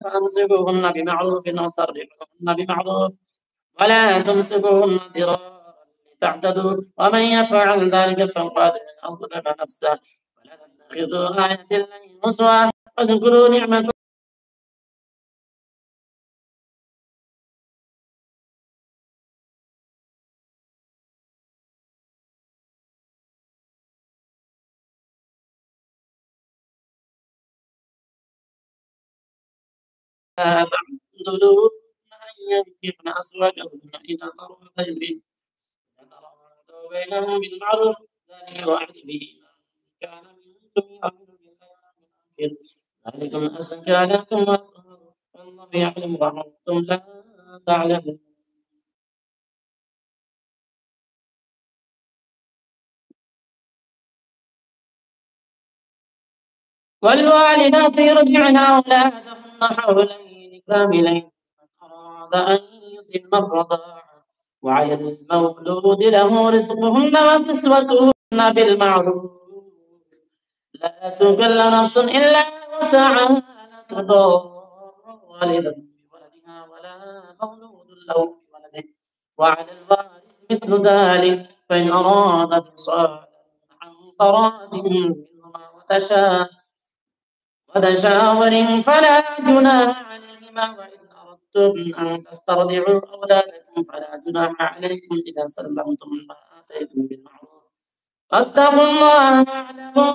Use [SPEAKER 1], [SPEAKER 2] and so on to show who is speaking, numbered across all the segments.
[SPEAKER 1] فأمسكوهن بمعروف أو سرحوهن بمعروف ولا تمسكوهن ضرارا لتعتدوا ومن يفعل ذلك فقد أظلم نفسه ولا تتخذوا آيات الله هزوا واذكروا نعمة الله تعبدون أن ينكحن أزواجهن إذا تراضوا بينهم بالمعروف ذلك يوعد به من كان منكم يؤمن بالله واليوم الآخر ذلكم أزكى لكم وأطهر والله يعلم وأنتم لا تعلمون والوالدات يرضعن أولادهن حولين كاملين من أراد أن يتم الرضاعة وعلى المولود له رزقهن وكسوتهن بالمعروف لا تكل نفس إلا وسعها لا تضار والدة بولدها ولا مولود له بولده وعلى الوارث مثل ذلك فإن أراد فصالا عن تراض منهما وتشاور فلا جناح عليهما وإن أردتم أن تسترضعوا أولادكم فلا جناح عليكم إذا سلمتم ما آتيتم بالمعروف واتقوا الله واعلموا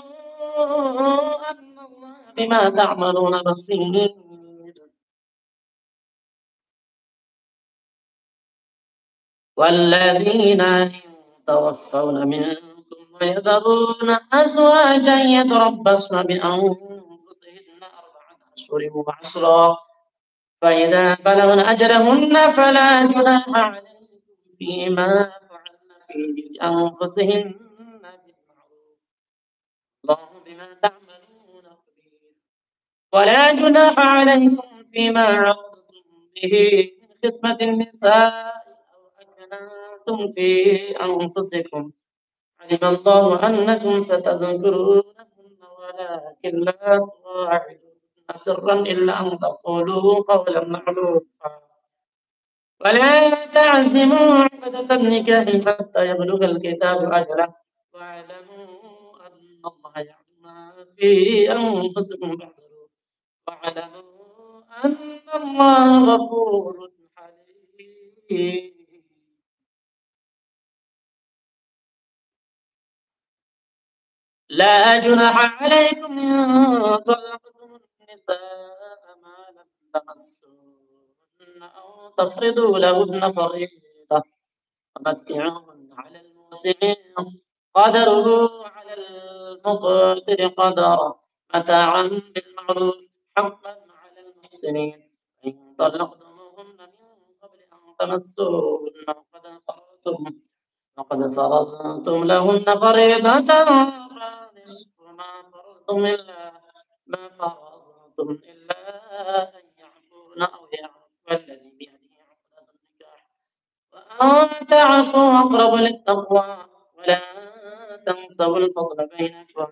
[SPEAKER 1] أن الله بما تعملون بصير والذين يتوفون منكم ويذرون أزواجا يتربصن بأنفسهن أربعة أشهر وعشرا فإذا بلغن أجلهن فلا جناح عليكم فيما فعلن في أنفسهن بالمعروف الله بما تعملون خبير ولا جناح عليكم فيما عرضتم به من خدمة النساء أو أكننتم في أنفسكم علم الله أنكم ستذكرونهن ولكن لا تواعدوهن سرا إلا أن تقولوا قولا معروفا ولا تعزموا عقدة النكاح حتى يبلغ الكتاب أجله واعلموا أن الله يعلم ما في أنفسكم فاحذروه واعلموا أن الله غفور حليم لا جناح عليكم إن طلقتم النساء ما لم تمسوهن أو تفرضوا لهن فريضة ومتعوهن على الموسم قدره على المقتر قدره متاعا بالمعروف حقا على المحسنين إن طلقتموهن من قبل أن تمسوهن وقد فرضتم لهن فريضة فنصف ما فرضتم إلا أن يعفون أو يعفو الذي بيده عقدة النكاح وأن تعفوا أقرب للتقوى ولا تنسوا الفضل بينكم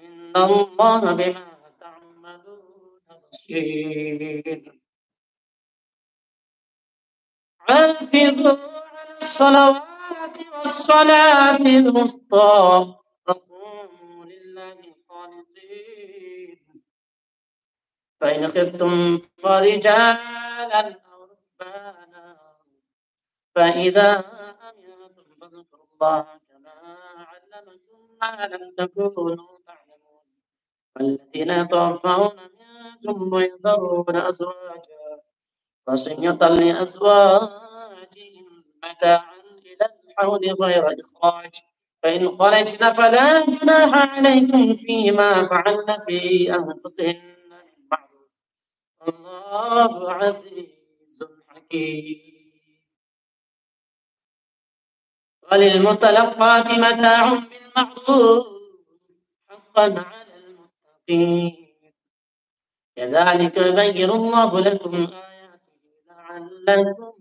[SPEAKER 1] إن الله بما تعملون بصير حافظوا على الصلوات والصلاة الوسطى وقوموا لله قانتين فإن خفتم فرجالا أو ركبانا فإذا أمنتم فاذكروا الله كما علمكم ما لم تكونوا تعلمون والذين يتوفون منكم ويذرون أزواجا وصية لأزواجهم متاعا إلى الحول غير إخراج فإن خرجن فلا جناح عليكم فيما فعلن في أنفسهن بالمعروف الله عزيز حكيم وللمطلقات متاع بالمعروف حقا على المتقين كذلك يبين الله لكم آياته لعلكم